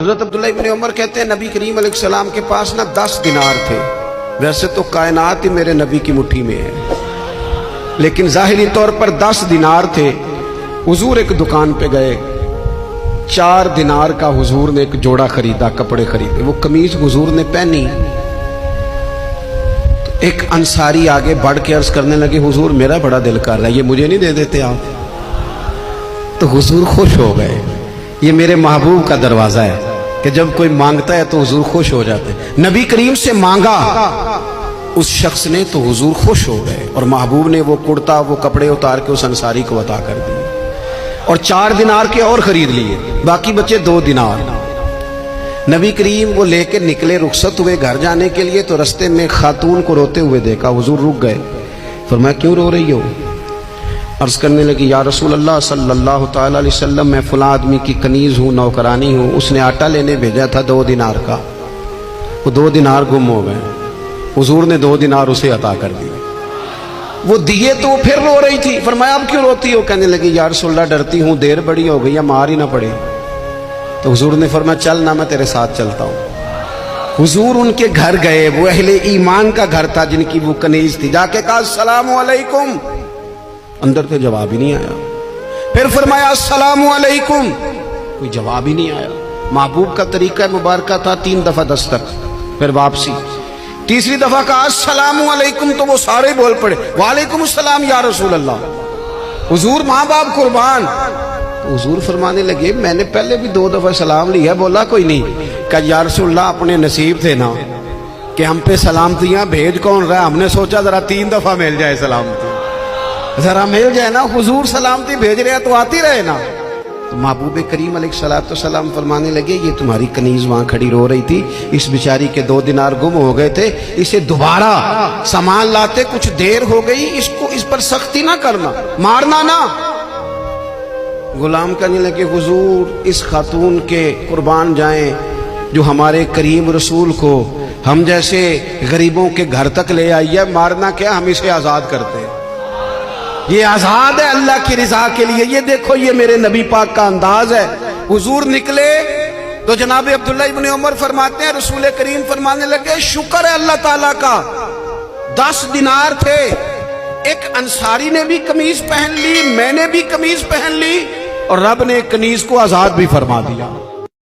حضرت عبداللہ ابن عمر کہتے ہیں نبی کریم علیہ السلام کے پاس نا 10 دینار تھے. ویسے تو کائنات ہی میرے نبی کی مٹھی میں ہے، لیکن ظاہری طور پر 10 دینار تھے. حضور ایک دکان پہ گئے، 4 دینار کا حضور نے ایک جوڑا خریدا، کپڑے خریدے. وہ قمیض حضور نے پہنی تو ایک انصاری آگے بڑھ کے عرض کرنے لگے حضور میرا بڑا دل کر رہا ہے، یہ مجھے نہیں دے دیتے آپ؟ تو حضور خوش ہو گئے. یہ میرے محبوب کا دروازہ ہے کہ جب کوئی مانگتا ہے تو حضور خوش ہو جاتے. نبی کریم سے مانگا اس شخص نے تو حضور خوش ہو گئے، اور محبوب نے وہ کرتا وہ کپڑے اتار کے اس انصاری کو عطا کر دیے، اور 4 دینار کے اور خرید لیے، باقی بچے 2 دینار. نبی کریم وہ لے کے نکلے، رخصت ہوئے گھر جانے کے لیے، تو رستے میں خاتون کو روتے ہوئے دیکھا. حضور رک گئے، فرمایا کیوں رو رہی ہو؟ عرض کرنے لگی یا رسول اللہ صلی اللہ تعالی علیہ وسلم میں فلاں آدمی کی کنیز ہوں، نوکرانی ہوں، اس نے آٹا لینے بھیجا تھا 2 دینار کا، وہ 2 دینار گم ہو گئے. حضور نے 2 دینار اسے عطا کر دیے. وہ دیے تو وہ پھر رو رہی تھی. فرمایا اب کیوں روتی ہو؟ کہنے لگی یا رسول اللہ ڈرتی ہوں دیر بڑی ہو گئی ہے، مار ہی نہ پڑے. تو حضور نے فرمایا چل نہ، میں تیرے ساتھ چلتا ہوں. حضور ان کے گھر گئے، وہ اہل ایمان کا گھر تھا جن کی وہ کنیز تھی. جا کے کہا السلام علیکم، اندر سے جواب ہی نہیں آیا. پھر فرمایا السلام علیکم، کوئی جواب ہی نہیں آیا. محبوب کا طریقہ مبارکہ تھا 3 دفعہ دستک، پھر واپسی. تیسری دفعہ کہا السلام علیکم تو وہ سارے بول پڑے وعلیکم السلام یا رسول اللہ. حضور ماں باپ قربان. تو حضور فرمانے لگے میں نے پہلے بھی 2 دفعہ سلام لیا. بولا کوئی نہیں. کہا یا رسول اللہ اپنے نصیب تھے نا کہ ہم پہ سلامتیاں بھیج کون رہا ہے، ہم نے سوچا ذرا 3 دفعہ مل جائے سلامتی، ذرا مل جائے نا. حضور سلامتی بھیج رہے ہیں تو آتی رہے نا. تو محبوب کریم علیہ السلام فرمانے لگے یہ تمہاری کنیز وہاں کھڑی رو رہی تھی، اس بیچاری کے 2 دینار گم ہو گئے تھے، اسے دوبارہ سامان لاتے کچھ دیر ہو گئی، اس پر سختی نہ کرنا، مارنا نہ. غلام کہنے لگے حضور اس خاتون کے قربان جائیں جو ہمارے کریم رسول کو ہم جیسے غریبوں کے گھر تک لے آئی ہے، مارنا کیا، ہم اسے آزاد کرتے ہیں، یہ آزاد ہے اللہ کی رضا کے لیے. یہ دیکھو یہ میرے نبی پاک کا انداز ہے. حضور نکلے تو جناب عبداللہ ابن عمر فرماتے ہیں رسول کریم فرمانے لگے شکر ہے اللہ تعالیٰ کا، 10 دینار تھے، ایک انصاری نے بھی قمیض پہن لی، میں نے بھی قمیض پہن لی، اور رب نے کنیز کو آزاد بھی فرما دیا.